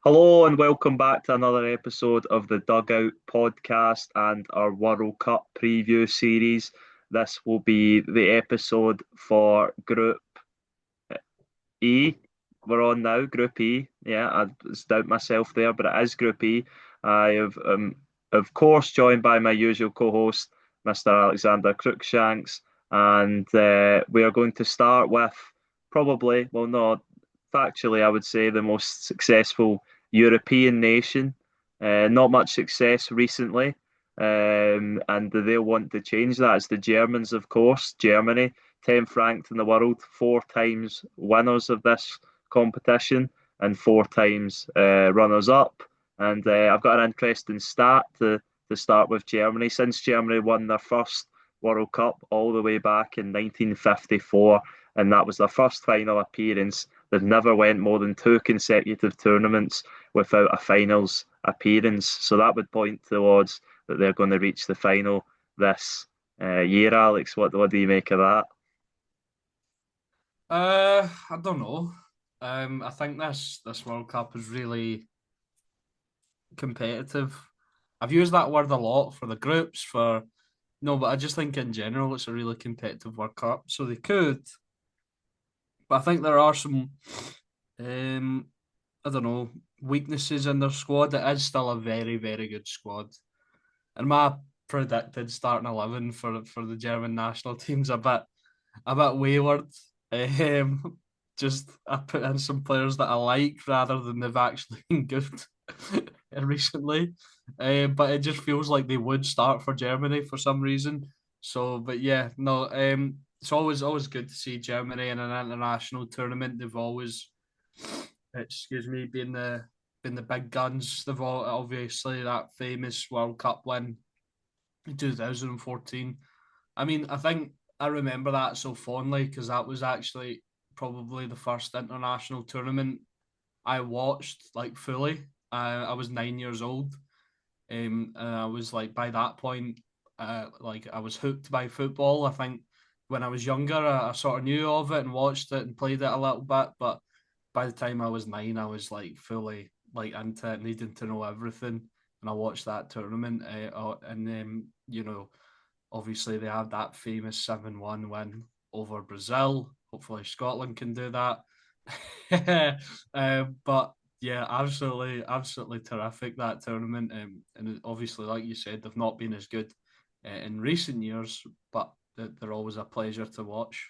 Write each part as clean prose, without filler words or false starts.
Hello and welcome back to another episode of the Dugout podcast and our World Cup preview series. This will be the episode for Group E. We're on now, Group E. Yeah, I was doubt myself there, but it is Group E. I have, of course, joined by my usual co-host, Mr. Alexander Cruikshanks, and we are going to start with probably, well, no, factually, I would say the most successful European nation. Not much success recently, and they'll want to change that. It's the Germans, of course, Germany. 10th ranked in the world, four times winners of this competition, and four times runners up. And I've got an interesting stat to start with Germany. Since Germany won their first World Cup all the way back in 1954, and that was their first final appearance, they've never went more than two consecutive tournaments without a finals appearance. So that would point towards that they're going to reach the final this year. Alex, what do you make of that? I don't know. I think this World Cup is really competitive. I've used that word a lot for the groups, for no, but I just think in general it's a really competitive World Cup. So they could, but I think there are some, um, I don't know, weaknesses in their squad. It is still a very, very good squad, and my predicted starting 11 for the German national team's a bit wayward. Um, just I put in some players that I like rather than they've actually been good recently. But it just feels like they would start for Germany for some reason. So, but yeah, no. It's always good to see Germany in an international tournament. They've always, excuse me, been the big guns. They've all obviously that famous World Cup win in 2014. I mean, I think I remember that so fondly because that was actually probably the first international tournament I watched like fully. I was 9 years old, and I was like by that point, like I was hooked by football. I think when I was younger, I sort of knew of it and watched it and played it a little bit, but by the time I was nine, I was like fully like into it, needing to know everything. And I watched that tournament, and then obviously they had that famous 7-1 win over Brazil. Hopefully Scotland can do that. But yeah, absolutely terrific that tournament. And obviously, like you said, they've not been as good in recent years, but they're always a pleasure to watch.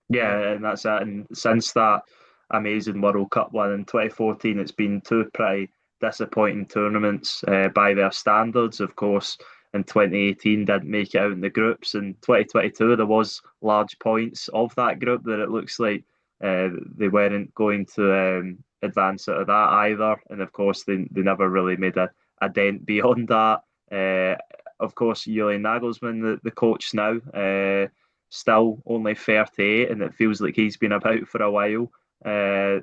Yeah, and that's it. And since that amazing World Cup one in 2014, it's been two pretty disappointing tournaments by their standards. Of course, in 2018 didn't make it out in the groups. In 2022, there was large points of that group that it looks like they weren't going to advance out of that either. And of course, they never really made a dent beyond that. Of course, Julian Nagelsmann, the coach now. Still only 38, and it feels like he's been about for a while.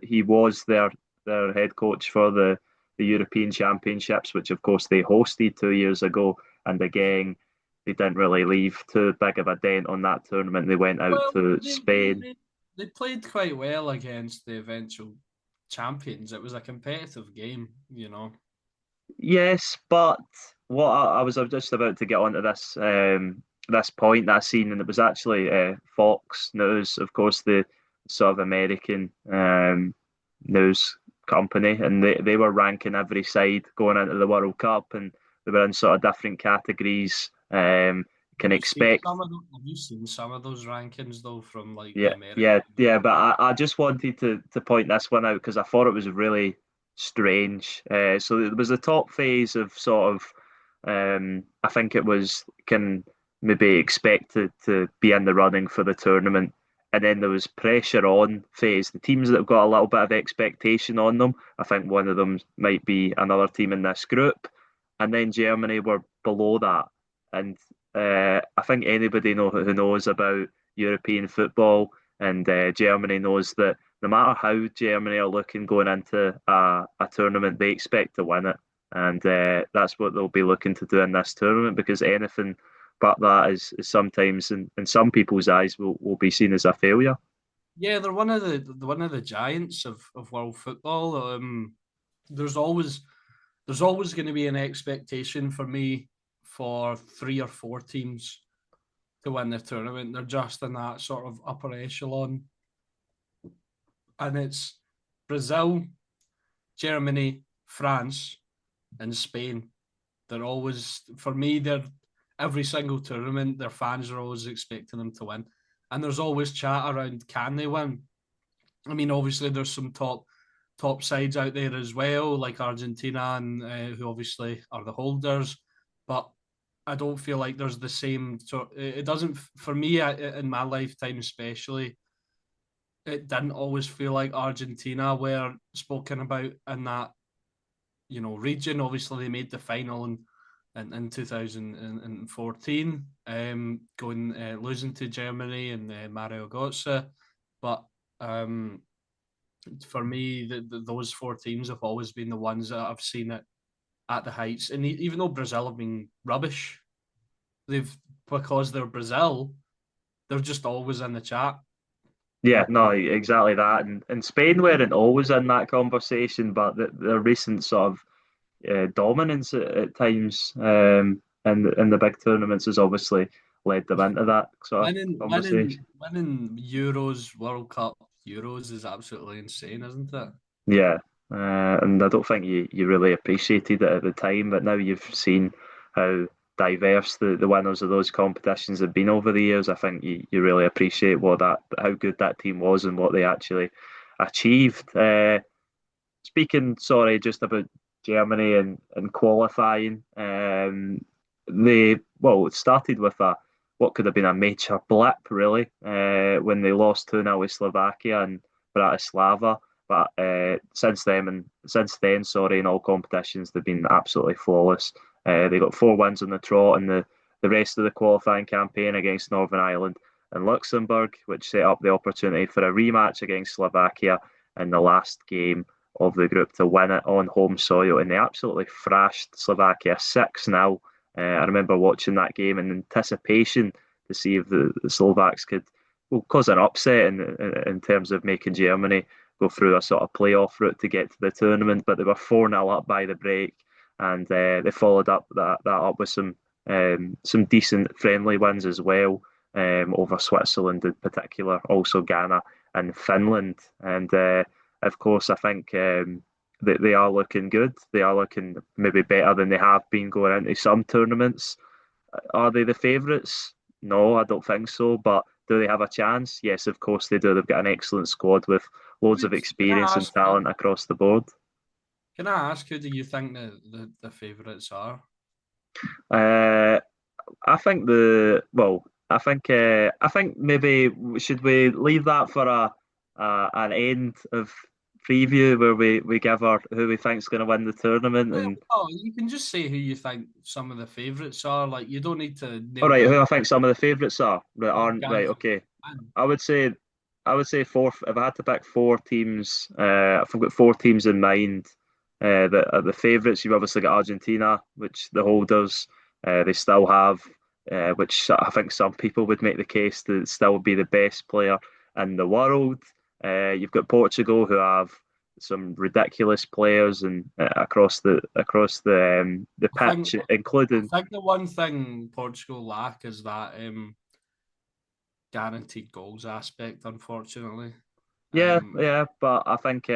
He was their head coach for the European Championships, which of course they hosted 2 years ago, and again they didn't really leave too big of a dent on that tournament. They went out Well, to they, they, Spain. they, they played quite well against the eventual champions. It was a competitive game. Yes, but what I was just about to get onto this point that I seen, and it was actually Fox News, of course, the sort of American news company, and they were ranking every side going into the World Cup, and they were in sort of different categories. Can expect, Have you seen some of those rankings though from like the yeah, American yeah. But media? I just wanted to point this one out because I thought it was really strange. So it was the top phase of sort of, I think it was can maybe expected to be in the running for the tournament. And then there was pressure on phase. The teams that have got a little bit of expectation on them, I think one of them might be another team in this group. And then Germany were below that. And I think anybody who knows about European football and Germany knows that no matter how Germany are looking going into a tournament, they expect to win it. And that's what they'll be looking to do in this tournament because anything but that is sometimes, in some people's eyes, will be seen as a failure. Yeah, they're one of the giants of world football. there's always there's always going to be an expectation for me for three or four teams to win the tournament. They're just in that sort of upper echelon, and it's Brazil, Germany, France, and Spain. They're always, for me, they're every single tournament. Their fans are always expecting them to win, and there's always chat around can they win. I mean, obviously, there's some top sides out there as well, like Argentina, and who obviously are the holders. But I don't feel like there's the same. So it doesn't for me in my lifetime, especially. It didn't always feel like Argentina were spoken about in that region. Obviously, they made the final in 2014, going losing to Germany and Mario Götze. But for me, those four teams have always been the ones that I've seen it at the heights. And even though Brazil have been rubbish, they've because they're Brazil, they're just always in the chat. Yeah, no, exactly that. And Spain weren't always in that conversation, but the recent sort of dominance at times in the big tournaments has obviously led them into that sort of conversation. Winning Euros, World Cup Euros is absolutely insane, isn't it? Yeah, and I don't think you really appreciated it at the time, but now you've seen how diverse the winners of those competitions have been over the years. I think you really appreciate how good that team was and what they actually achieved. Speaking, sorry, just about Germany and qualifying, it started with what could have been a major blip, really, when they lost 2-0 with Slovakia and Bratislava. But since then, sorry, in all competitions, they've been absolutely flawless. They got 4 wins on the trot in the rest of the qualifying campaign against Northern Ireland and Luxembourg, which set up the opportunity for a rematch against Slovakia in the last game of the group to win it on home soil. And they absolutely thrashed Slovakia 6-0. I remember watching that game in anticipation to see if the Slovaks could cause an upset in terms of making Germany go through a sort of playoff route to get to the tournament. But they were 4-0 up by the break, and they followed up that up with some decent friendly wins as well, over Switzerland in particular, also Ghana and Finland. And of course, I think they are looking good. They are looking maybe better than they have been going into some tournaments. Are they the favourites? No, I don't think so. But do they have a chance? Yes, of course they do. They've got an excellent squad with loads of Can I experience and ask you? talent across the board. Can I ask who do you think the favourites are? Uh, I think I think maybe should we leave that for an end of preview where we give our who we think's going to win the tournament Well, and no, you can just say who you think some of the favourites are. Like you don't need to all nail right, who down I think some of the favourites are that aren't right. guys. Okay, I would say I would say four. If I had to pick 4 teams, if I've got 4 teams in mind that are the favourites. You've obviously got Argentina, which the holders they still have, which I think some people would make the case to still be the best player in the world. You've got Portugal, who have some ridiculous players and across the I think pitch, including I think the one thing Portugal lack is that guaranteed goals aspect, unfortunately. yeah, Um, yeah, but I think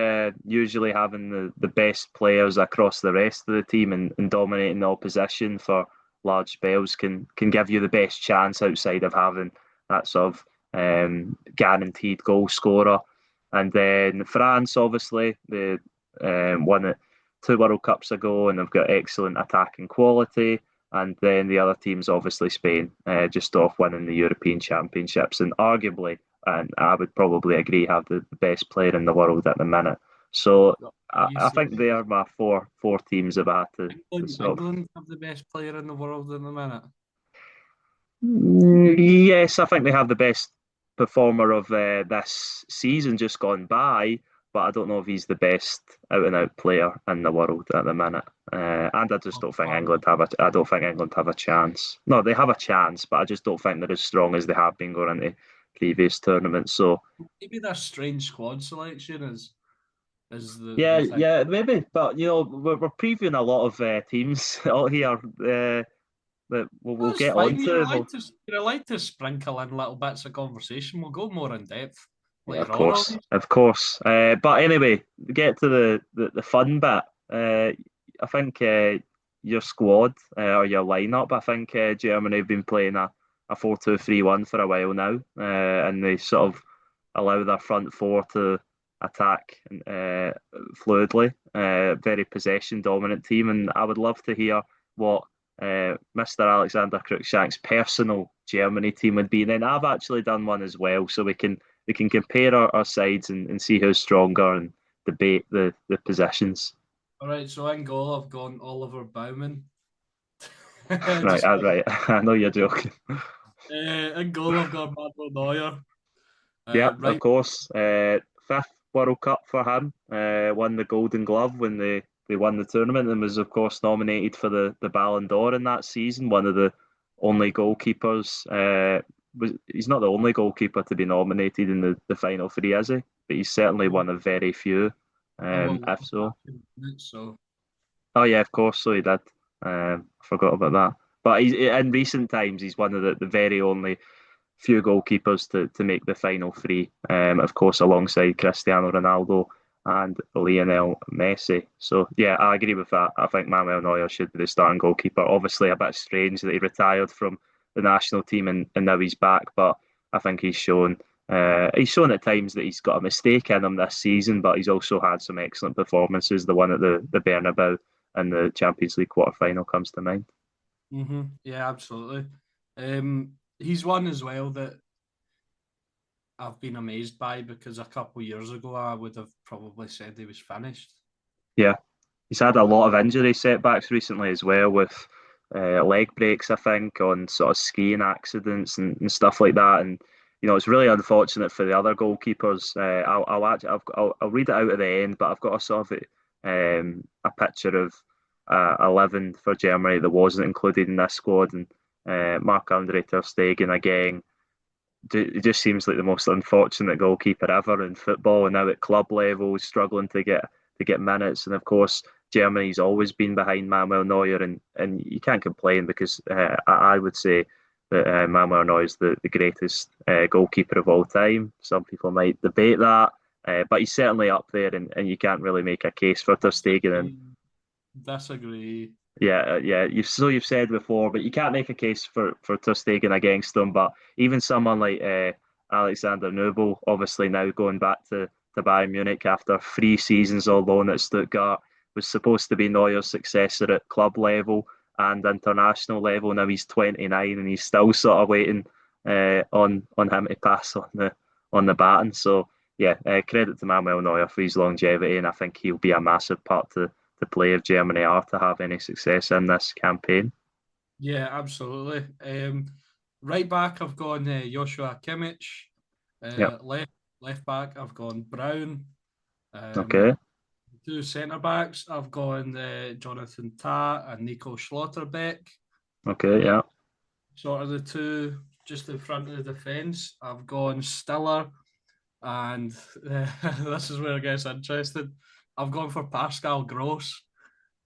usually having the best players across the rest of the team and dominating the opposition for large spells can give you the best chance outside of having that sort of guaranteed goal scorer. And then France, obviously, they won it 2 World Cups ago, and they've got excellent attacking quality. And then the other team's obviously Spain, just off winning the European Championships, and arguably and I would probably agree have the best player in the world at the minute. So you I see, think they are my four teams if I had to sort of. England have the best player in the world in the minute. Yes, I think they have the best performer of this season just gone by, but I don't know if he's the best out and out player in the world at the minute. And I just don't think England have a. I don't think England have a chance. No, they have a chance, but I just don't think they're as strong as they have been going into previous tournaments. So Maybe their strange squad selection is. Is Yeah, the thing. yeah, maybe. But we're previewing a lot of teams out here that we'll That's get fine. on to. We'll, You're allowed to sprinkle in little bits of conversation. We'll go more in depth yeah, of later on, course, obviously. of course. But anyway, get to the fun bit. I think your squad or your lineup. I think Germany have been playing a 4-2-3-1 for a while now, and they sort of allow their front four to attack fluidly. Very possession dominant team, and I would love to hear what Mr. Alexander Cruikshank's personal Germany team would be. And then I've actually done one as well, so we can compare our sides and see who's stronger and debate the positions. All right, so in goal, I've gone Oliver Baumann. Right, Just right. I know you're joking. in goal, I've got Manuel Neuer. Yeah, of Right, course. Fifth World Cup for him. Won the Golden Glove when they won the tournament and was, of course, nominated for the Ballon d'Or in that season. One of the only goalkeepers. He's not the only goalkeeper to be nominated in the final three, is he? But he's certainly oh, one of very few. oh, well, If so. so Oh yeah, of course. So he did. I forgot about that. But in recent times, he's one of the very only few goalkeepers to make the final three. Of course, alongside Cristiano Ronaldo and Lionel Messi. So yeah, I agree with that. I think Manuel Neuer should be the starting goalkeeper. Obviously, a bit strange that he retired from the national team and now he's back. But I think he's shown at times that he's got a mistake in him this season, but he's also had some excellent performances. The one at the Bernabeu and the Champions League quarter final comes to mind. yeah, absolutely. He's one as well that I've been amazed by because a couple of years ago I would have probably said he was finished. Yeah, he's had a But lot of injury setbacks recently as well, with leg breaks, I think, on sort of skiing accidents and stuff like that. And it's really unfortunate for the other goalkeepers. I'll read it out at the end, but I've got a sort of a picture of 11 for Germany that wasn't included in this squad, and Marc-Andre ter Stegen again. It just seems like the most unfortunate goalkeeper ever in football, and now at club level, struggling to get minutes. And of course, Germany's always been behind Manuel Neuer, and you can't complain because I would say that Manuel Neuer is the greatest goalkeeper of all time. Some people might debate that, but he's certainly up there, and you can't really make a case for Ter Stegen. And disagree. yeah, yeah, you've said before, but you can't make a case for Ter Stegen against them. But even someone like Alexander Nubel, obviously now going back to Bayern Munich after 3 seasons on loan at Stuttgart, was supposed to be Neuer's successor at club level and international level. Now he's 29 and he's still sort of waiting on him to pass on the baton. So yeah, credit to Manuel Neuer for his longevity, and I think he'll be a massive part to play if Germany are to have any success in this campaign. Yeah, absolutely. Right back, I've gone Joshua Kimmich. Yep. Left back, I've gone Brown. Okay. Two centre backs, I've gone Jonathan Tah and Nico Schlotterbeck. Okay. Yeah. Sort of the two just in front of the defence, I've gone Stiller, and this is where it gets interesting. I've gone for Pascal Gross,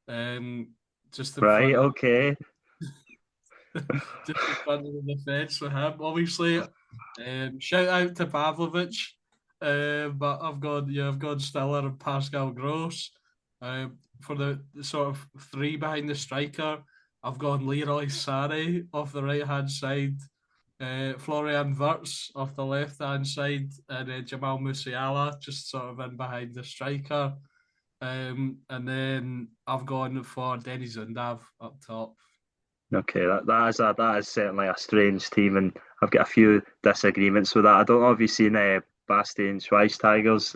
um, just in Right. front of Okay. just in front of the defence for him. Obviously, shout out to Pavlovic, but I've gone Stiller and Pascal Gross. For the sort of three behind the striker, I've gone Leroy Sané off the right hand side, Florian Wirtz off the left hand side, and Jamal Musiala just sort of in behind the striker. And then I've gone for Denis Undav up top. Okay. That is certainly a strange team, and I've got a few disagreements with that. I don't know if you've seen Bastian Schweinsteiger's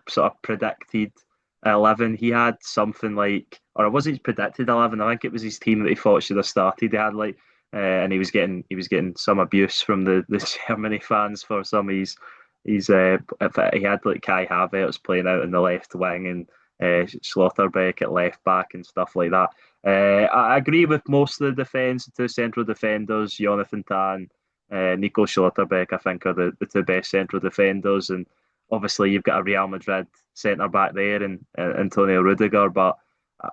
sort of predicted 11. He had something like, or it wasn't predicted 11. I think it was his team that he thought should have started. He had like, and he was getting some abuse from the Germany fans for some of his. He had like Kai Havertz playing out in the left wing and Schlotterbeck at left back and stuff like that. I agree with most of the defence. The two central defenders, Jonathan Tah and Nico Schlotterbeck, I think are the two best central defenders. And obviously you've got a Real Madrid centre back there and Antonio Rudiger, but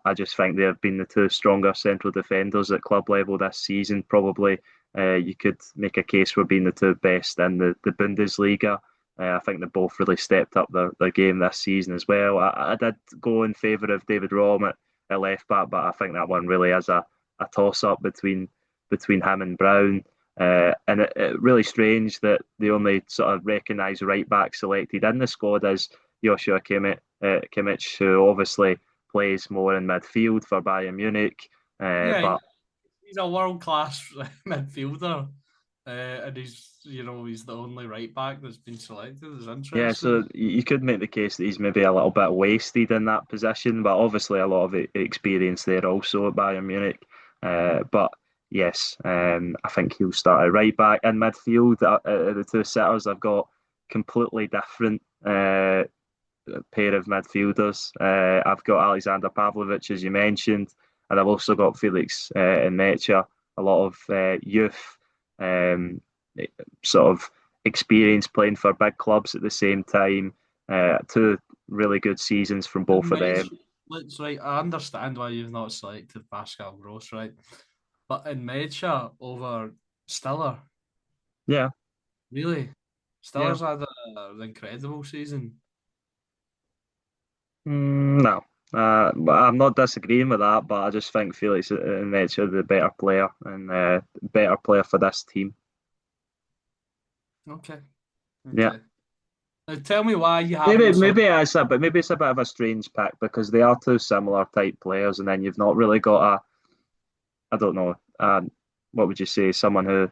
I just think they have been the two stronger central defenders at club level this season. Probably you could make a case for being the two best in the Bundesliga. I think they both really stepped up their game this season as well. I did go in favour of David Raum at left back, but I think that one really is a toss up between him and Brown. And it really strange that the only sort of recognised right back selected in the squad is Joshua Kimmich, who obviously plays more in midfield for Bayern Munich. Yeah, But he's a world class midfielder, and he's the only right back that's been selected. It's yeah, interesting. so you could make the case that he's maybe a little bit wasted in that position, but obviously a lot of experience there also at Bayern Munich. But yes, I think he'll start at right back in midfield. The two sitters have got completely different pair of midfielders. I've got Alexander Pavlovic, as you mentioned, and I've also got Felix and Mecha, a lot of youth, um, sort of experience playing for big clubs at the same time. Two really good seasons from both of them. Let's right. I understand why you've not selected Pascal Gross, right? But in Mecha over Stiller, Yeah, really, yeah. Stiller's had an incredible season. No. But I'm not disagreeing with that, but I just think Felix and Mecha are the better player and better player for this team. Okay, Yeah. okay. Now tell me why you Maybe haven't maybe selected. it's a but maybe it's a bit of a strange pick because they are two similar type players, and then you've not really got I don't know, what would you say, someone who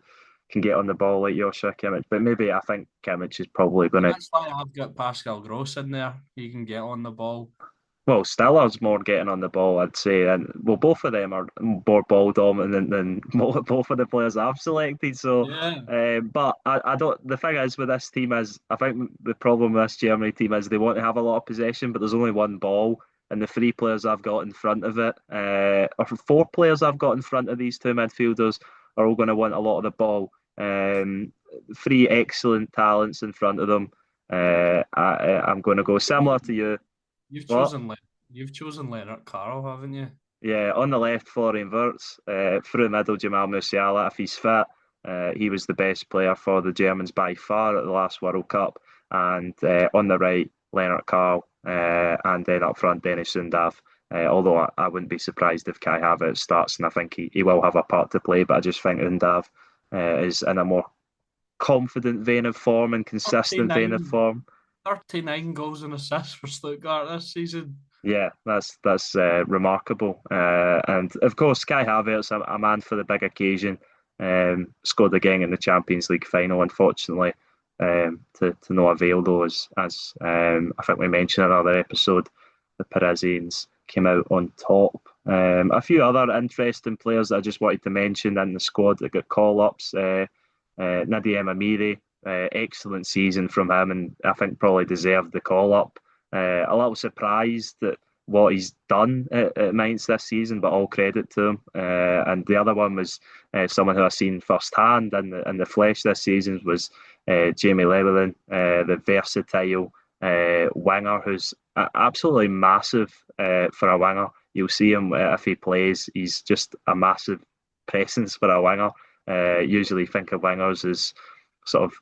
can get on the ball like Joshua Kimmich. But maybe I think Kimmich is probably going to. That's why I've got Pascal Gross in there. He can get on the ball. Well, Stiller's more getting on the ball, I'd say, and well, both of them are more ball dominant than both of the players I've selected. So, Yeah. but I don't. The thing is with this team is, I think the problem with this Germany team is they want to have a lot of possession, but there's only one ball, and the three players I've got in front of it, or four players I've got in front of these two midfielders, are all going to want a lot of the ball. Three excellent talents in front of them. I'm going to go similar to you. You've What? chosen Le- you've chosen Leonard Carroll, haven't you? Yeah, on the left, Florian Wirtz. Through middle, Jamal Musiala, if he's fit. He was the best player for the Germans by far at the last World Cup. And on the right, Leonard Carl. And then up front, Dennis Sundav. Although I wouldn't be surprised if Kai Havertz starts, and I think he will have a part to play. But I just think Undav is in a more confident vein of form and consistent vein of 39, form. 39 goals and assists for Stuttgart this season. Yeah, that's remarkable. And of course, Sky Havertz, a man for the big occasion, scored again in the Champions League final. Unfortunately, to no avail though, as I think we mentioned in another episode, the Parisians came out on top. A few other interesting players that I just wanted to mention in the squad that got call ups. Nadim Amiri, excellent season from him, and I think probably deserved the call up. A little surprised at what he's done at Mainz this season, but all credit to him. And the other one was someone who I've seen firsthand in the flesh this season was Jamie Llewellyn, the versatile winger who's absolutely massive for a winger. You'll see him if he plays; he's just a massive presence for a winger. Usually think of wingers as sort of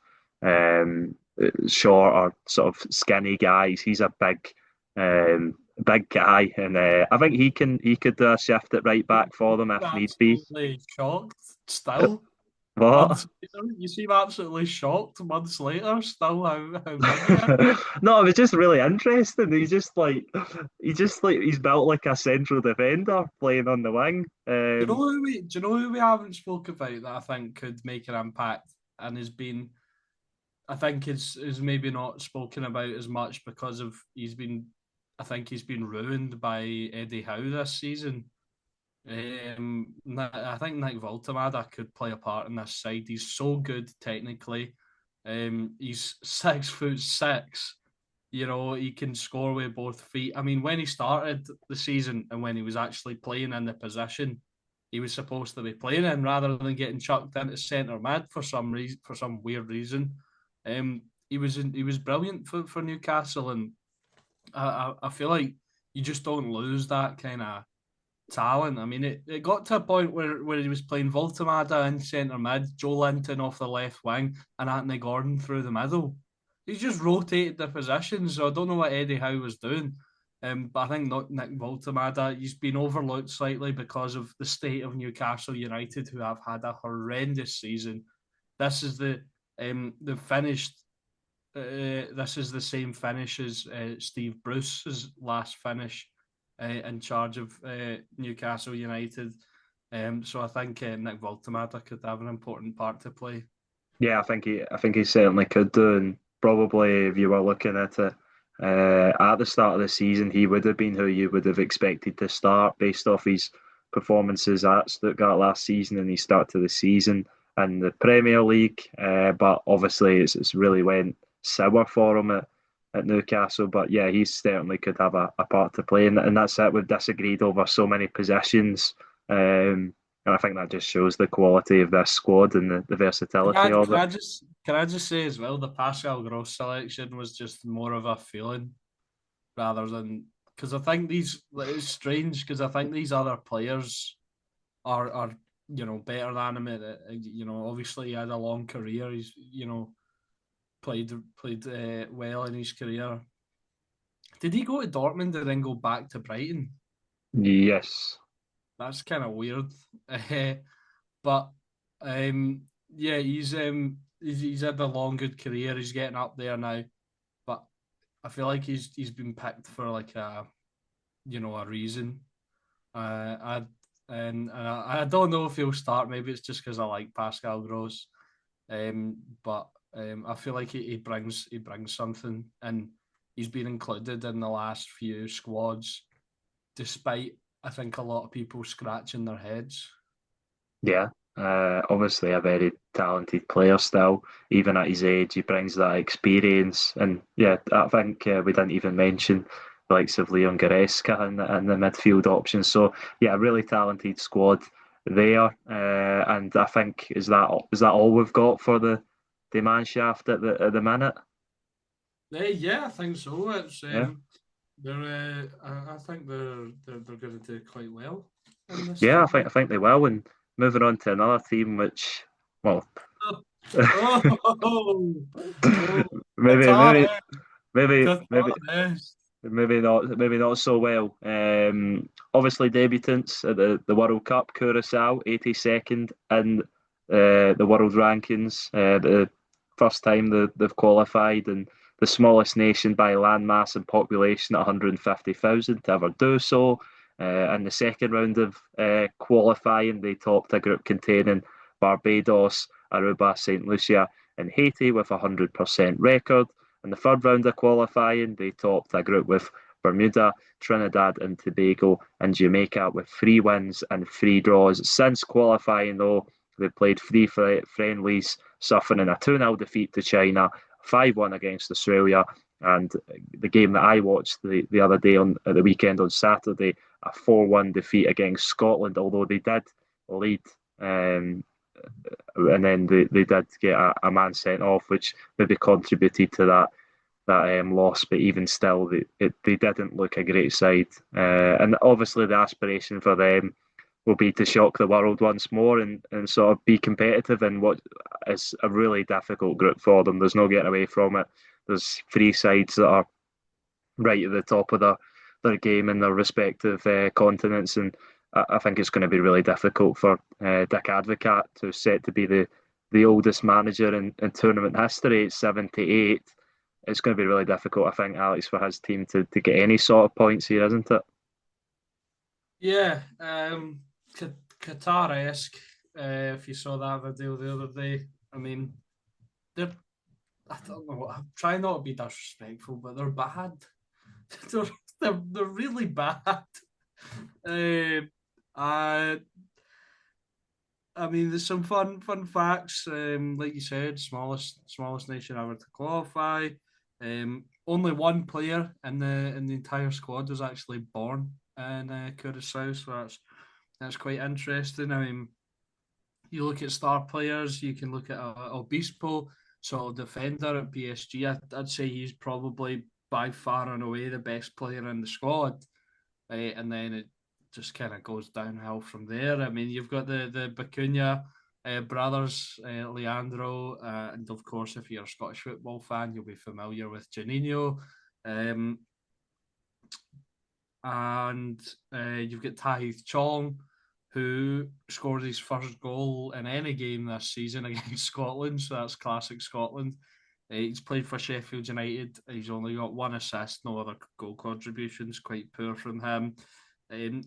short or sort of skinny guys. He's a big guy, and I think he could shift it right back for them if I'm need be. absolutely shocked still. What? Months later, you seem absolutely shocked months later, still how big he is. No, it was just really interesting. He's built like a central defender playing on the wing. Do you know who we haven't spoke about that I think could make an impact and has been I think is maybe not spoken about as much because of I think he's been ruined by Eddie Howe this season. I think Nick Voltamada could play a part in this side. He's so good technically. He's 6'6". You know, he can score with both feet. I mean, when he started the season and when he was actually playing in the position he was supposed to be playing in, rather than getting chucked into centre mid for some reason, for some weird reason, he was brilliant for Newcastle, and I feel like you just don't lose that kind of talent. I mean, it got to a point where he was playing Voltamada in centre mid, Joe Linton off the left wing, and Anthony Gordon through the middle. He just rotated the positions, so I don't know what Eddie Howe was doing. But I think not Nick Voltamada, he's been overlooked slightly because of the state of Newcastle United, who have had a horrendous season. This is the finished. This is the same finish as Steve Bruce's last finish in charge of Newcastle United. So I think Nick Voltamata could have an important part to play. Yeah, I think he certainly could do, and probably if you were looking at it at the start of the season, he would have been who you would have expected to start based off his performances at Stuttgart last season and his start to the season in the Premier League. But obviously, it's really went sour for him at Newcastle. But yeah, he certainly could have a part to play, and that's it. We've disagreed over so many positions. And I think that just shows the quality of this squad and the versatility of it. Can I just say as well, the Pascal Gross selection was just more of a feeling rather than because I think these it's strange because I think these other players are better than him. Obviously he had a long career. He's played well in his career. Did he go to Dortmund and then go back to Brighton? Yes. That's kind of weird. But yeah, he's had a long good career. He's getting up there now, but I feel like he's been picked for like a reason. I don't know if he'll start. Maybe it's just because I like Pascal Gross. But I feel like he brings something, and he's been included in the last few squads, despite I think a lot of people scratching their heads. Yeah. Obviously, a very talented player still. Even at his age, he brings that experience. And yeah, I think we didn't even mention the likes of Leon Goretzka in the midfield options. So yeah, a really talented squad there. And I think is that all we've got for the man shaft at the minute? Yeah, I think so. It's Yeah. they're I think they're going to do quite well in this Yeah, I think I tournament. think they will. And moving on to another team, which well, Oh, oh, maybe Qatar, maybe maybe maybe Qatar, maybe not so well. Obviously debutants at the World Cup, Curacao, 82nd in the world rankings. The first time they've qualified, and the smallest nation by landmass and population at 150,000 to ever do so. In the second round of qualifying, they topped a group containing Barbados, Aruba, St. Lucia, and Haiti with a 100% record. In the third round of qualifying, they topped a group with Bermuda, Trinidad and Tobago, and Jamaica with 3 wins and 3 draws. Since qualifying, though, they played three friendlies, suffering a 2-0 defeat to China, 5-1 against Australia, and the game that I watched the other day at the weekend on Saturday, a 4-1 defeat against Scotland, although they did lead. And then they did get a man sent off, which maybe contributed to that loss. But even still, they didn't look a great side. And obviously, the aspiration for them will be to shock the world once more and sort of be competitive in what is a really difficult group for them. There's no getting away from it. There's 3 sides that are right at the top of their game in their respective continents, and I think it's going to be really difficult for Dick Advocat, who's set to be the oldest manager in tournament history, 78. It's going to be really difficult, I think, Alex, for his team to get any sort of points here, isn't it? Yeah, Qatar-esque. If you saw that video the other day, I mean, they're I don't know. I'm trying not to be disrespectful, but they're bad. they're, they're really bad. Uh, I I mean, there's some fun facts. Like you said, smallest nation ever to qualify. Only one player in the entire squad was actually born in Curacao, so that's quite interesting. I mean, you look at star players, you can look at Obispo, So defender at PSG, I'd say he's probably by far and away the best player in the squad. And then it just kind of goes downhill from there. I mean, you've got the Bacuna brothers, Leandro, and of course, if you're a Scottish football fan, you'll be familiar with Janino. Um, and you've got Tahith Chong, who scored his first goal in any game this season against Scotland. So that's classic Scotland. He's played for Sheffield United. He's only got one assist, no other goal contributions. Quite poor from him. Um,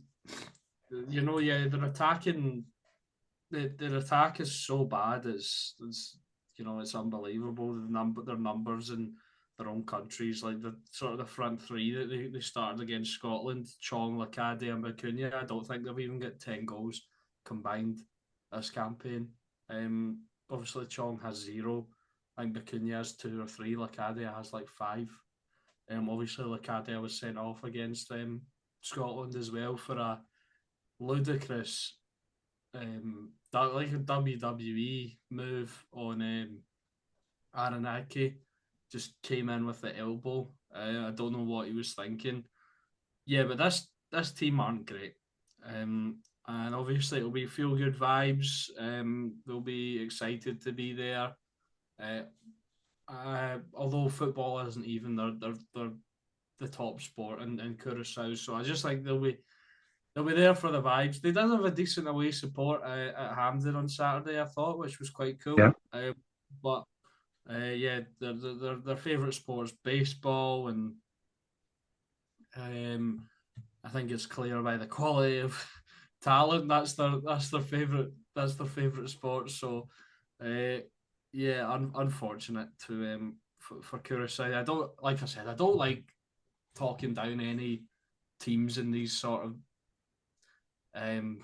yeah, they're attacking. Their attack is so bad. It's unbelievable. Their numbers in their own countries, like the sort of the front three that they started against Scotland, Chong, Lacade, and Bacuna. I don't think they've even got 10 goals combined this campaign. Obviously Chong has zero. I think Bacuna has two or three. Lacade has like five. Obviously Lacade was sent off against Scotland as well for a ludicrous like a WWE move on Aranaki. Just came in with the elbow. I don't know what he was thinking. Yeah, but this team aren't great. And obviously it'll be feel good vibes. They'll be excited to be there. Although football isn't even they're the top sport in Curacao, so I just think they'll be there for the vibes. They did have a decent away support at Hampden on Saturday, I thought, which was quite Yeah. cool. But yeah, their favourite sports baseball, and I think it's clear by the quality of talent that's their favourite sport. So yeah, unfortunate to for Curacao. I don't like I said I don't like talking down any teams in these sort of um,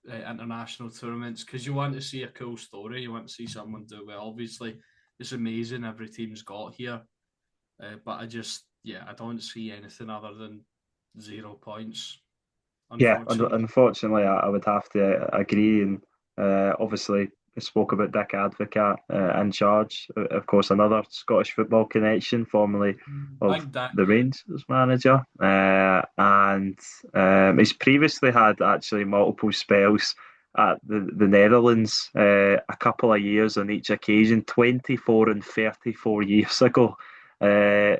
international tournaments because you want to see a cool story. You want to see someone do well. Obviously, it's amazing every team's got here, but I don't see anything other than 0 points. Yeah, Unfortunately, unfortunately, I would have to agree. And obviously, I spoke about Dick Advocat in charge. Of course, another Scottish football connection, formerly of Big Dick. the Rangers manager. And he's previously had actually multiple spells at the Netherlands, a couple of years on each occasion, 24 and 34 years ago.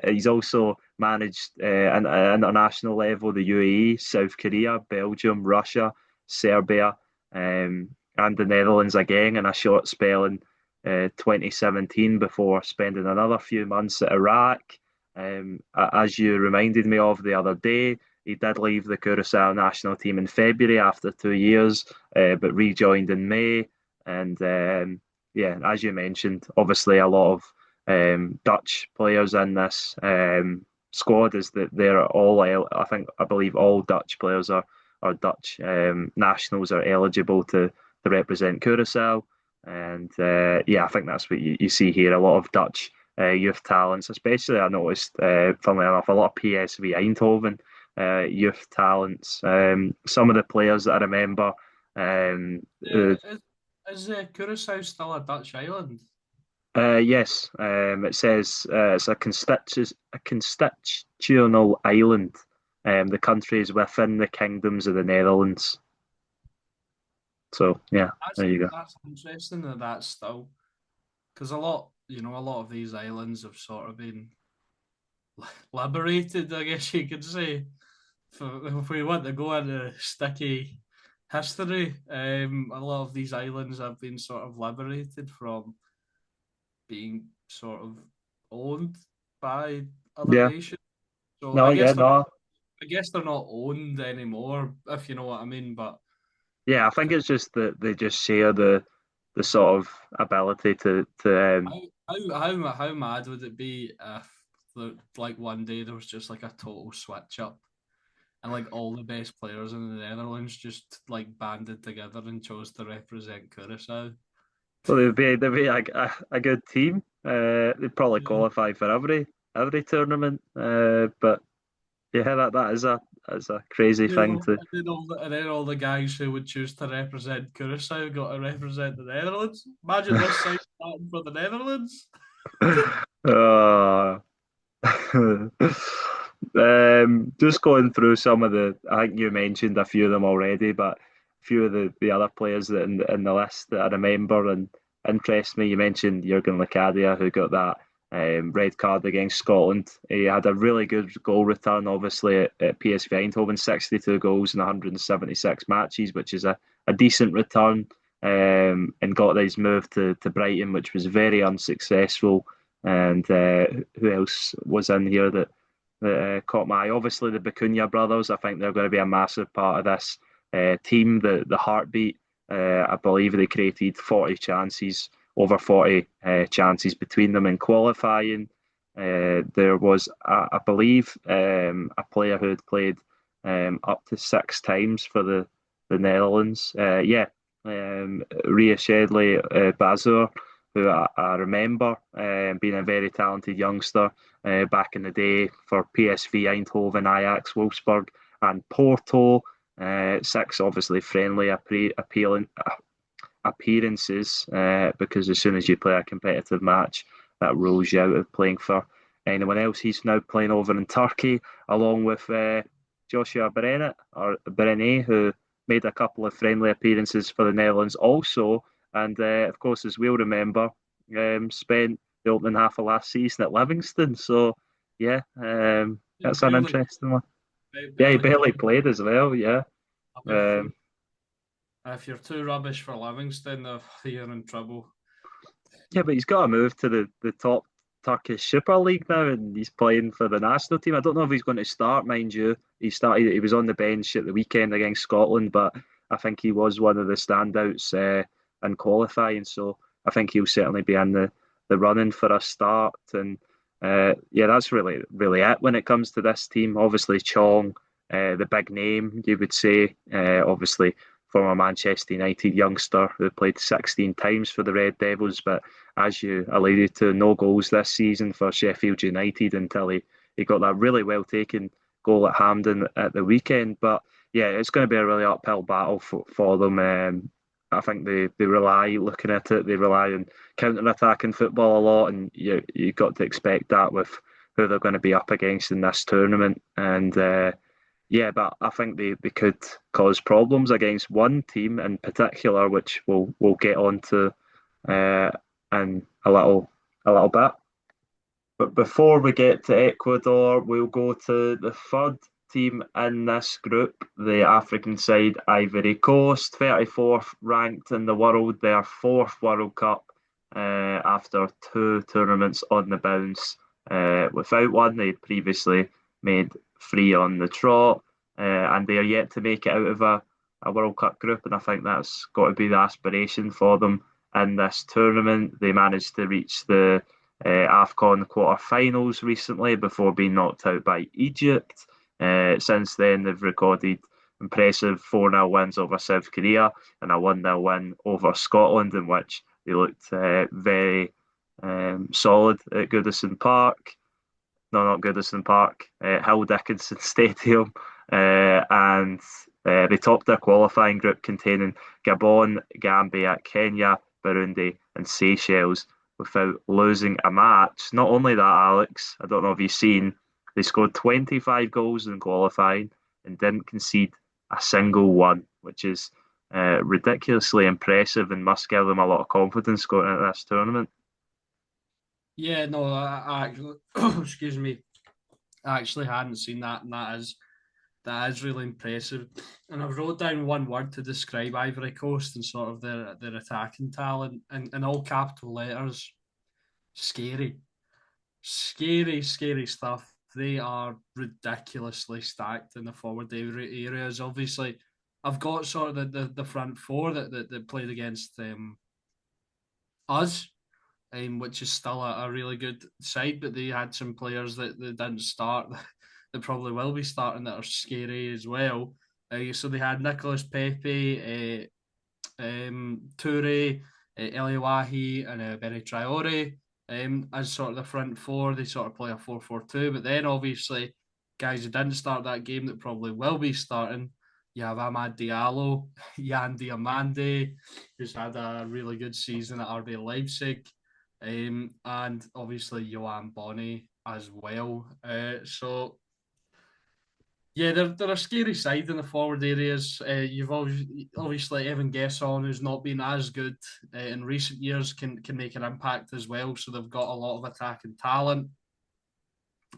He's also managed at international level the UAE, South Korea, Belgium, Russia, Serbia, and the Netherlands again in a short spell in 2017 before spending another few months at Iraq. As you reminded me of the other day, he did leave the Curacao national team in February after 2 years, but rejoined in May. And yeah, as you mentioned, obviously a lot of Dutch players in this squad is that they're all I believe all Dutch players are Dutch nationals are eligible to represent Curacao, and yeah, I think that's what you see here. A lot of Dutch youth talents, especially I noticed, funnily enough, a lot of PSV Eindhoven youth talents. Some of the players that I remember. Uh, is Curacao still a Dutch island? Yes, it says it's a constitutional island. The country is within the kingdoms of the Netherlands. So yeah, there you go. That's interesting that that's still because a lot of these islands have sort of been liberated, I guess you could say. If we want to go into sticky history, a lot of these islands have been sort of liberated from being sort of owned by other Yeah, nations. So no, yeah, no, I guess they're not owned anymore, if you know what I mean. But yeah. I think it's just that they just share the sort of ability to how mad would it be if like one day there was just like a total switch up and like all the best players in the Netherlands just like banded together and chose to represent Curacao. well, they'd be a good team. They'd probably Yeah. qualify for every tournament. But yeah, that is That's a crazy thing to. And then all the guys who would choose to represent Curacao got to represent the Netherlands. Imagine this side starting for the Netherlands. Uh, just going through some of the, I think you mentioned a few of them already, but a few of the other players that in the list that I remember and interest me. You mentioned Jurgen Locadia, who got that red card against Scotland. He had a really good goal return, obviously, at PSV Eindhoven, 62 goals in 176 matches, which is a decent return, and got his move to Brighton, which was very unsuccessful. And who else was in here that caught my eye? Obviously, the Bacuna brothers. I think they're going to be a massive part of this team. The heartbeat. I believe they created 40 chances, over 40 chances between them in qualifying. There was, I believe, a player who had played up to 6 times for the Netherlands. Ria Shedley Bazur, who I remember being a very talented youngster back in the day for PSV Eindhoven, Ajax, Wolfsburg, and Porto. 6 obviously friendly appearances because as soon as you play a competitive match, that rules you out of playing for anyone else. He's now playing over in Turkey along with Joshua Brenet, who made a couple of friendly appearances for the Netherlands also. And of course, as we'll remember, spent the opening half of last season at Livingston. So, yeah, that's an Barely, interesting one. Yeah, he barely barely played. played as well. Yeah. If Um, you're too rubbish for Livingston, you're in trouble. Yeah, but he's got to move to the top Turkish Super League now, and he's playing for the national team. I don't know if he's going to start, mind you. He was on the bench at the weekend against Scotland, but I think he was one of the standouts in qualifying. So I think he'll certainly be in the running for a start. And yeah, that's really it when it comes to this team. Obviously, Chong, the big name, you would say. Obviously, former Manchester United youngster who played 16 times for the Red Devils, but as you alluded to, no goals this season for Sheffield United until he got that really well taken goal at Hampden at the weekend. But yeah, it's going to be a really uphill battle for them. I think they rely, looking at it, they rely on counter-attacking football a lot, and you got to expect that with who they're going to be up against in this tournament. And yeah, but I think they could cause problems against one team in particular, which we'll get onto uh, in a little bit. But before we get to Ecuador, we'll go to the third team in this group, the African side, Ivory Coast, 34th ranked in the world, their fourth World Cup after 2 tournaments on the bounce without one. They previously made 3 on the trot, and they are yet to make it out of a World Cup group, and I think that's got to be the aspiration for them in this tournament. They managed to reach the AFCON quarter-finals recently before being knocked out by Egypt. Since then, they've recorded impressive 4-0 wins over South Korea and a 1-0 win over Scotland, in which they looked very solid at Goodison Park. No, not Goodison Park, Hill Dickinson Stadium. And they topped their qualifying group containing Gabon, Gambia, Kenya, Burundi, and Seychelles without losing a match. Not only that, Alex, I don't know if you've seen, they scored 25 goals in qualifying and didn't concede a single one, which is ridiculously impressive and must give them a lot of confidence going into this tournament. Yeah, no, I actually, excuse me, I actually hadn't seen that, and that is really impressive. And I've wrote down one word to describe Ivory Coast and sort of their attacking talent, and in all capital letters: scary, scary stuff. They are ridiculously stacked in the forward areas. Obviously, I've got sort of the front four that played against us, which is still a really good side, but they had some players that didn't start that probably will be starting that are scary as well. So they had Nicholas Pepe, Toure, Eliawahi, and Benny Traore as sort of the front four. They sort of play a 4-4-2, but then obviously guys who didn't start that game that probably will be starting. You have Amad Diallo, Jan Diamande, who's had a really good season at RB Leipzig, and obviously Johan Bonny as well. So yeah, they're a scary side in the forward areas. You've obviously Evan Gesson, who's not been as good in recent years, can make an impact as well. So they've got a lot of attacking talent.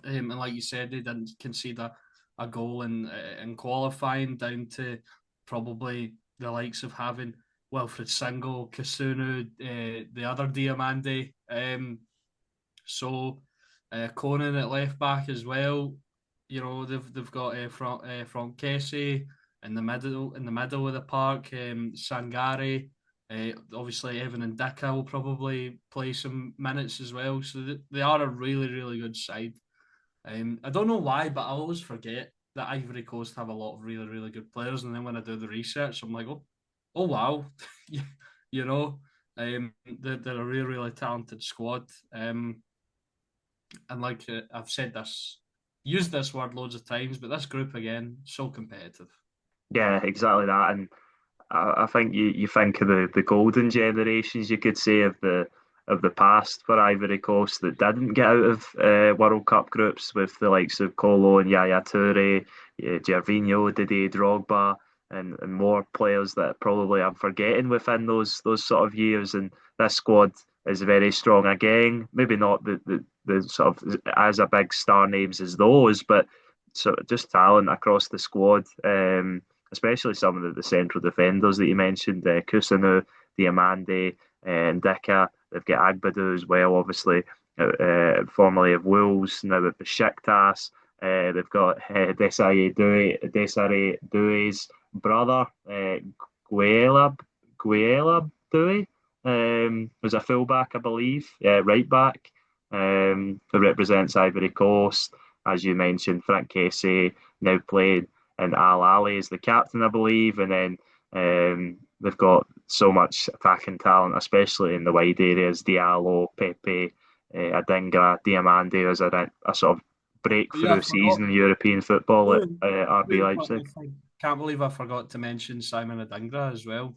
And like you said, they didn't concede a goal in qualifying, down to probably the likes of having Wilfred Single, Kasunu, the other Diamande. So Conan at left back as well. You know, they've got from Kessie in the middle of the park. Sangare. Obviously, Evan and Dicka will probably play some minutes as well. So they are a really, really good side. I don't know why, but I always forget that Ivory Coast have a lot of really, really good players. And then when I do the research, I'm like, oh wow, you know, they're a really, really talented squad. And like I've said this, used this word loads of times, but this group again, so competitive. Yeah, exactly that. And I think you think of the golden generations, you could say, of the past for Ivory Coast that didn't get out of World Cup groups, with the likes of Kolo and Yaya Toure, Gervinho, Didier Drogba, and more players that probably I'm forgetting within those sort of years. And this squad is very strong again. Maybe not the sort of as a big star names as those, but sort of just talent across the squad. Especially some of the central defenders that you mentioned, Kusanu, Diamande, and Dika. They've got Agbadu as well, obviously, formerly of Wolves, now at Besiktas. They've got Desiree Doué's brother, Guelab Doué, who's a fullback, I believe, right back, who represents Ivory Coast. As you mentioned, Frank Kessie now playing, and Al Ali is the captain, I believe. And then they've got so much attacking talent, especially in the wide areas. Diallo, Pepe, Adingra, Diamande as a sort of Yeah, I breakthrough forgot. season in European football at RB I Leipzig. can't believe I forgot to mention Simon Adingra as well.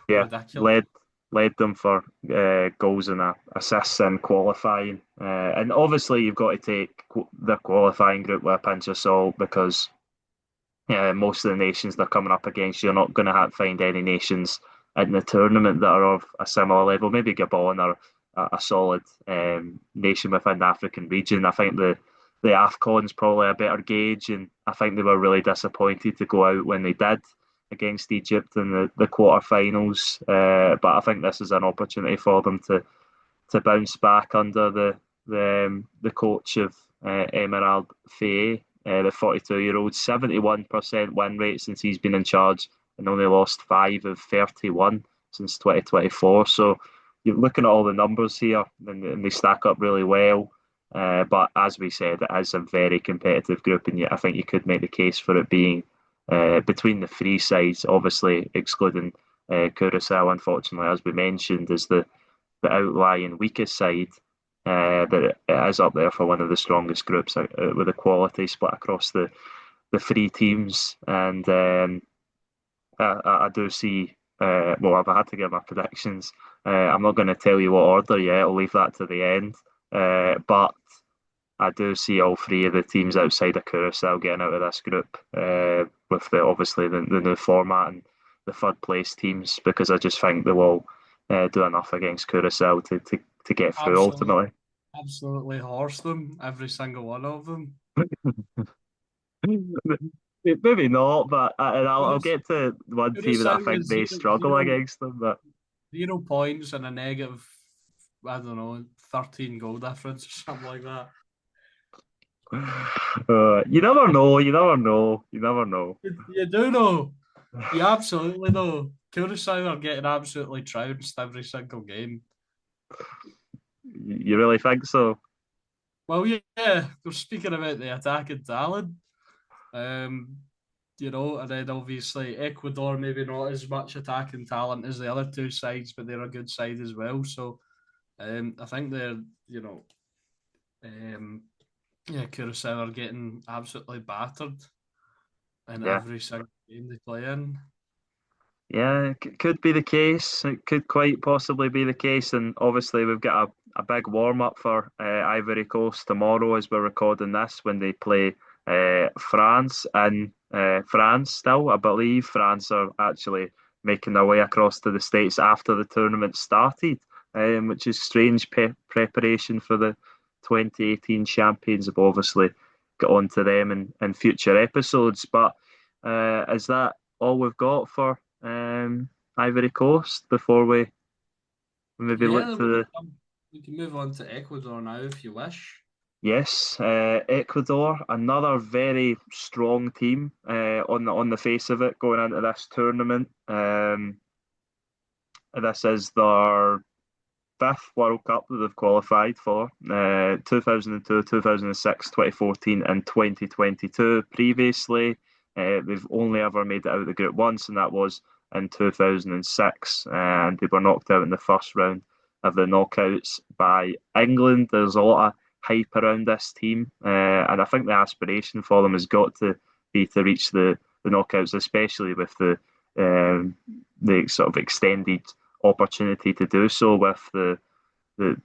Yeah, Ridiculous. led them for goals and assists in qualifying. And obviously, you've got to take the qualifying group with a pinch of salt, because most of the nations they're coming up against, you're not going to find any nations in the tournament that are of a similar level. Maybe Gabon are a solid nation within the African region. I think the AFCON's probably a better gauge, and I think they were really disappointed to go out when they did against Egypt in the quarterfinals. But I think this is an opportunity for them to bounce back under the coach of Emerald Faye, the 42-year-old, 71% win rate since he's been in charge, and only lost 5 of 31 since 2024. So you're looking at all the numbers here, and they stack up really well. But as we said, it is a very competitive group, and yet I think you could make the case for it being between the three sides, obviously excluding Curacao, unfortunately, as we mentioned, is the outlying weakest side, but it is up there for one of the strongest groups, with a quality split across the three teams. And I do see. Well, I've had to give my predictions. I'm not going to tell you what order yet. I'll leave that to the end. But I do see all three of the teams outside of Curacao getting out of this group, with obviously the new format and the third place teams, because I just think they will do enough against Curacao to get through Absolutely, ultimately. absolutely horse them, every single one of them. Maybe not, but I'll get to one team that I Curacao think with may struggle zero, against them. But 0 points and a negative, I don't know, 13 goal difference or something like that. you never know. You never know. You never know. You do know. You absolutely know. Curacao are getting absolutely trounced every single game. You really think so? Well, yeah, we're speaking about the attacking talent. Um, and then obviously Ecuador, maybe not as much attacking talent as the other two sides, but they're a good side as well. So I think they're, um, Yeah, Curacao are getting absolutely battered in Yeah. every single game they play in. Yeah, it could be the case. It could quite possibly be the case. And obviously, we've got a big warm up for Ivory Coast tomorrow as we're recording this when they play France. And France, still, I believe France are actually making their way across to the States after the tournament started, which is strange preparation for the 2018 champions. We'll obviously get on to them in future episodes. But is that all we've got for Ivory Coast before we maybe look Yeah, to the we can move on to Ecuador now if you wish. yes, Ecuador, another very strong team on the face of it going into this tournament. This is their fifth World Cup that they've qualified for 2002, 2006, 2014, and 2022. Previously, they've only ever made it out of the group once, and that was in 2006. And they were knocked out in the first round of the knockouts by England. There's a lot of hype around this team, and I think the aspiration for them has got to be to reach the knockouts, especially with the sort of extended opportunity to do so with the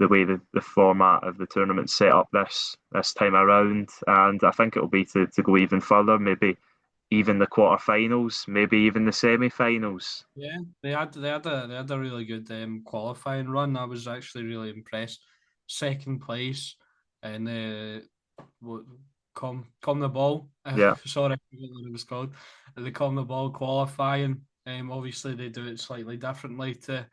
way the format of the tournament set up this time around. And I think it'll be to go even further, maybe even the quarterfinals, maybe even the semi-finals. Yeah, they had a really good qualifying run. I was actually really impressed. Second place in the what com the ball. Yeah, Sorry, I forgot what it was called. The com the ball qualifying. Obviously they do it slightly differently to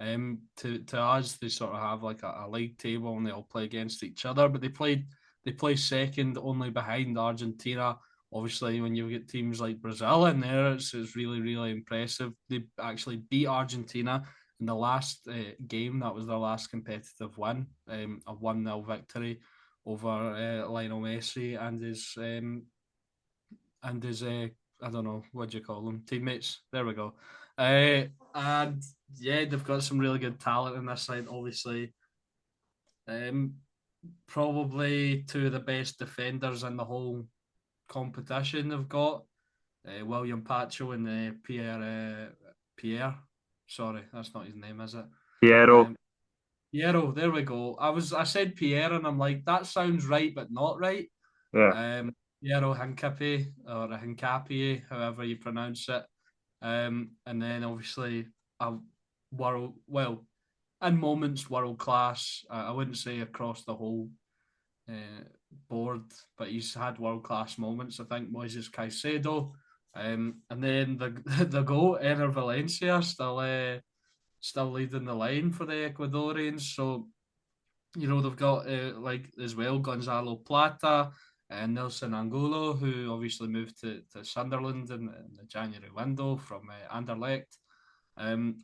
us. They sort of have like a league table and they all play against each other. But they play second only behind Argentina. Obviously, when you get teams like Brazil in there, it's really, really impressive. They actually beat Argentina in the last game. That was their last competitive win, a 1-0 victory over Lionel Messi and his I don't know what do you call them, teammates. There we go. And yeah, they've got some really good talent in this side. Obviously, um, probably two of the best defenders in the whole competition. They've got William Pacho and Pierre. Sorry, that's not his name, is it? Piero. Um, Piero. There we go. I said Pierre, and I'm like that sounds right, but not right. Yeah, Piero Hincapié or Hincapié, however you pronounce it. And then obviously a world well in moments world class. I wouldn't say across the whole uh, board, but he's had world class moments. I think Moises Caicedo, and then the the goal Ener Valencia still leading the line for the Ecuadorians. So they've got like as well Gonzalo Plata and Nelson Angulo, who obviously moved to Sunderland in the January window from Anderlecht.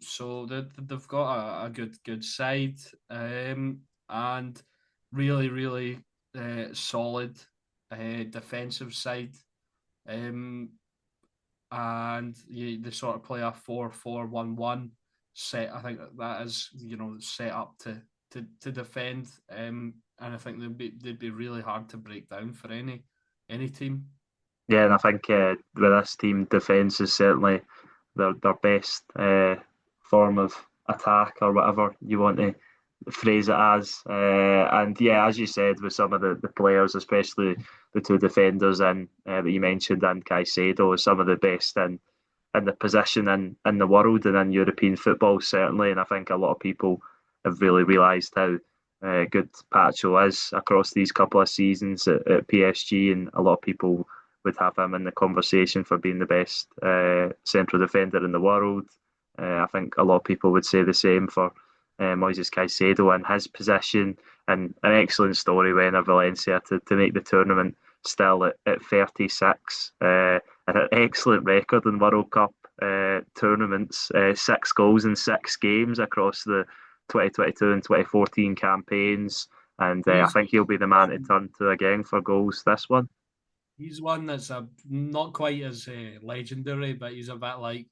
So they've got a good side, and really really solid defensive side. Um, and they sort of play a 4-4-1-1 set. I think that is set up to defend. And I think they'd be really hard to break down for any team. yeah, and I think with this team, defence is certainly their best form of attack or whatever you want to phrase it as. And yeah, as you said, with some of the players, especially the two defenders that you mentioned and Caicedo, some of the best in the position in the world and in European football, certainly. And I think a lot of people have really realised how good Pacho is across these couple of seasons at PSG, and a lot of people would have him in the conversation for being the best central defender in the world. I think a lot of people would say the same for Moises Caicedo in his position, and an excellent story when Valencia to make the tournament still at 36. And an excellent record in World Cup tournaments, 6 goals in 6 games across the 2022 and 2014 campaigns. And I He's think he'll be the man to turn to again for goals this one. he's one that's not quite as legendary, but he's a bit like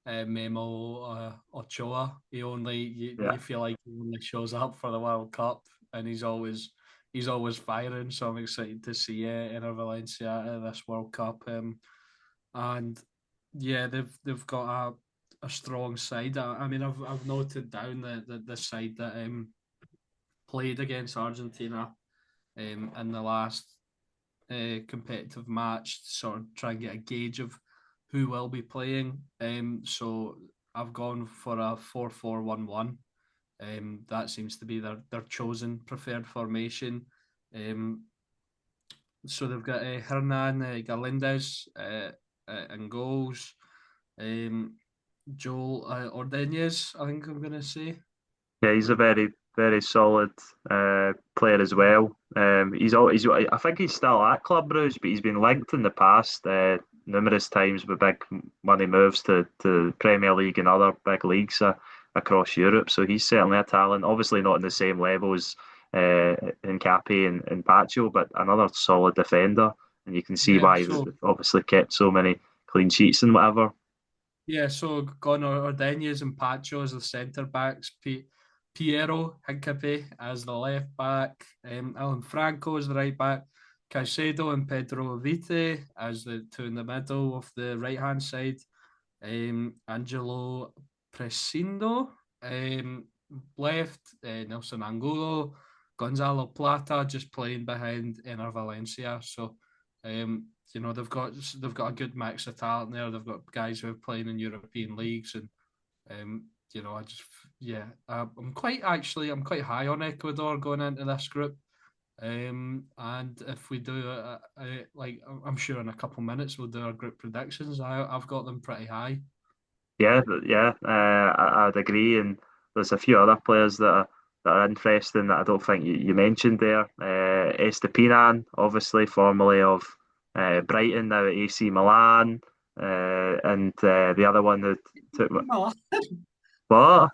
Memo Ochoa. He only Yeah. you feel like he only shows up for the World Cup, and he's always he's always firing. So I'm excited to see Enner Valencia at this World Cup. And yeah, they've got a strong side. I mean, I've noted down the side that played against Argentina in the last competitive match to sort of try and get a gauge of who will be playing. So I've gone for a 4-4-1-1. That seems to be their chosen preferred formation. So they've got Hernan Galindez in goals. Joel Ordonez, I think I'm going to say. Yeah, he's a very, very solid player as well. I think he's still at Club Brugge, but he's been linked in the past numerous times with big money moves to Premier League and other big leagues across Europe. So he's certainly a talent. Obviously not in the same level as Nkapi and Pacho, but another solid defender. And you can see Yeah, why he's so obviously kept so many clean sheets and whatever. yeah, so gone Ordonez and Pacho as the centre backs, Piero Hincapié as the left back, Alan Franco as the right back, Caicedo and Pedro Vite as the two in the middle of the right hand side, Angelo Presindo left, Nelson Angulo, Gonzalo Plata just playing behind Ener Valencia. So they've got a good mix of talent there. They've got guys who are playing in European leagues, and I just I'm quite high on Ecuador going into this group. And if we do like I'm sure in a couple of minutes we'll do our group predictions. I've got them pretty high. I'd agree. And there's a few other players that are interesting that I don't think you mentioned there. Estupiñán, obviously formerly of Brighton, now at AC Milan, and the other one that took Milan. what?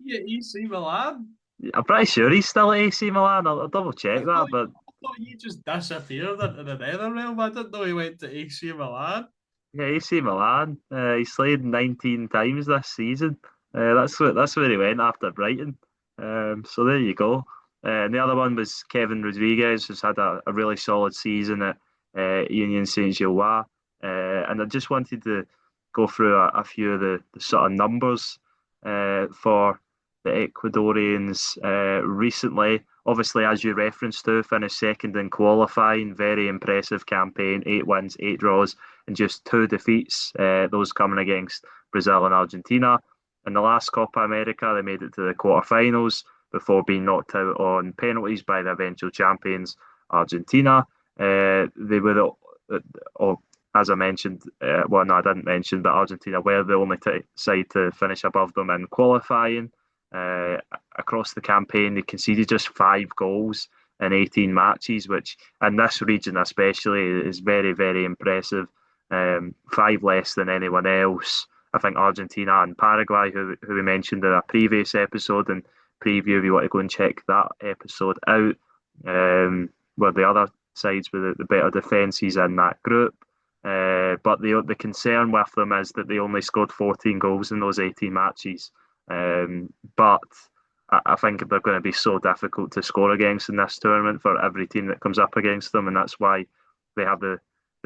Yeah, AC Milan. I'm pretty sure he's still at AC Milan. I'll double check that, but I thought he just disappeared into the nether realm. I didn't know he went to AC Milan. yeah, AC Milan. He's played 19 times this season. That's where he went after Brighton. So there you go. And the other one was Kevin Rodriguez, who's had a really solid season at Union Saint-Gilloise. And I just wanted to go through a few of the sort of numbers for the Ecuadorians recently. Obviously, as you referenced to, finished second in qualifying. Very impressive campaign. 8 wins, 8 draws, and just 2 defeats. Those coming against Brazil and Argentina. In the last Copa America, they made it to the quarterfinals before being knocked out on penalties by the eventual champions, Argentina. They were, as I mentioned, well, no, I didn't mention, but Argentina were the only side to finish above them in qualifying. Uh, Across the campaign, they conceded just 5 goals in 18 matches, which in this region especially is very, very impressive. 5 less than anyone else. I think Argentina and Paraguay, who we mentioned in a previous episode and preview, if you want to go and check that episode out, were the other sides with the better defences in that group. But the concern with them is that they only scored 14 goals in those 18 matches. But I think they're going to be so difficult to score against in this tournament for every team that comes up against them, and that's why they have the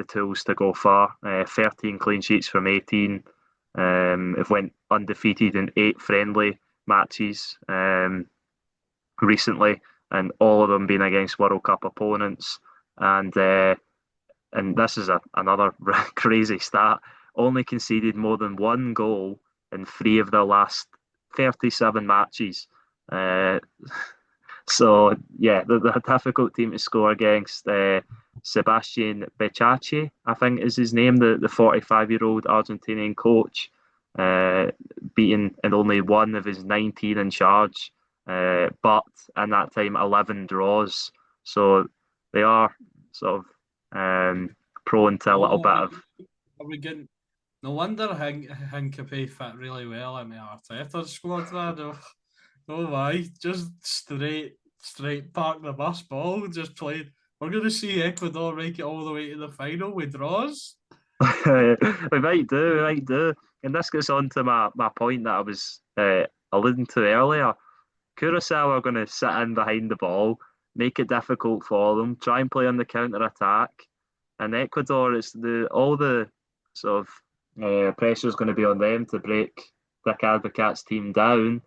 tools to go far. 13 clean sheets from 18. Have went undefeated in 8 friendly matches recently, and all of them being against World Cup opponents. And this is another crazy stat. Only conceded more than 1 goal in 3 of their last 37 matches. Uh, so yeah, they're a difficult team to score against. Sebastian Bechache, I think is his name, the 45-year-old Argentinian coach, beaten in only one of his 19 in charge, but in that time 11 draws. So they are sort of prone to a little Oh, bit of. are we getting? No wonder Hincapié fit really well in the Arteta squad, man. Oh, oh my, just straight park the bus ball, just played. We're going to see Ecuador make it all the way to the final with draws. We might do. And this gets on to my point that I was alluding to earlier. Curacao are going to sit in behind the ball. make it difficult for them, try and play on the counter attack. And Ecuador, it's the all the sort of pressure is going to be on them to break Dick Advocaat's team down.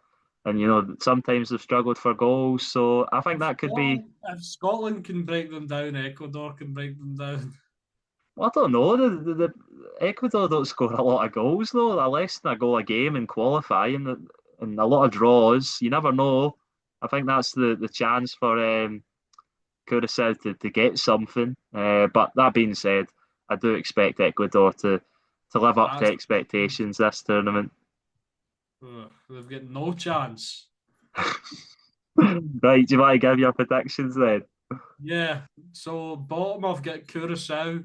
And sometimes they've struggled for goals, so I think that could be. If Scotland can break them down, Ecuador can break them down. Well, I don't know. The Ecuador don't score a lot of goals though. They're less than a goal a game in qualifying, and a lot of draws. You never know. I think that's the chance for Curacao to get something. But that being said, I do expect Ecuador to live up to That's, expectations this tournament. they've got no chance. Right, do you want to give your predictions then? Yeah. So bottom, I've got Curacao.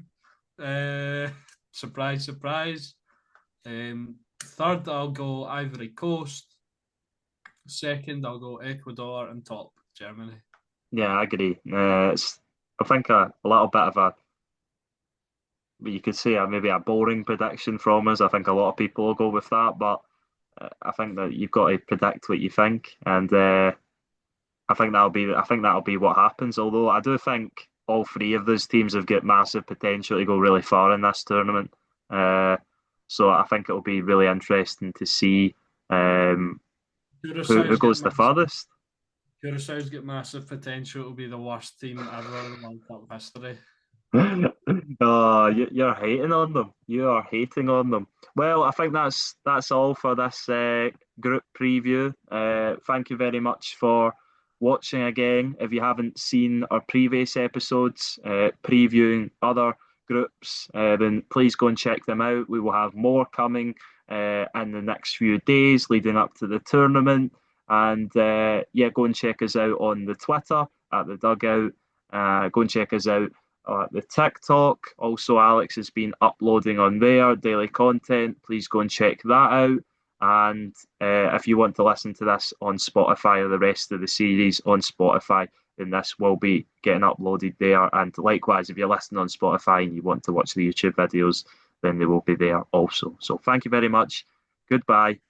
Uh, surprise, surprise. Third, I'll go Ivory Coast. Second, I'll go Ecuador, and top Germany. Yeah, I agree. I think a little bit of you could say maybe a boring prediction from us. I think a lot of people will go with that, but I think that you've got to predict what you think, and I think that'll be what happens. Although I do think all three of those teams have got massive potential to go really far in this tournament. Uh, so I think it'll be really interesting to see who Curaçao's got goes the furthest. Curaçao's got massive potential to be the worst team ever in World Cup history. Oh, you're hating on them. You are hating on them. Well, I think that's all for this group preview. Thank you very much for watching again. If you haven't seen our previous episodes previewing other groups, then please go and check them out. We will have more coming in the next few days leading up to the tournament. And yeah, go and check us out on the Twitter at the Dugout. Go and check us out the TikTok. Also, Alex has been uploading on there daily content. Please go and check that out. And if you want to listen to this on Spotify or the rest of the series on Spotify, then this will be getting uploaded there. And likewise, if you're listening on Spotify and you want to watch the YouTube videos, then they will be there also. So thank you very much. Goodbye.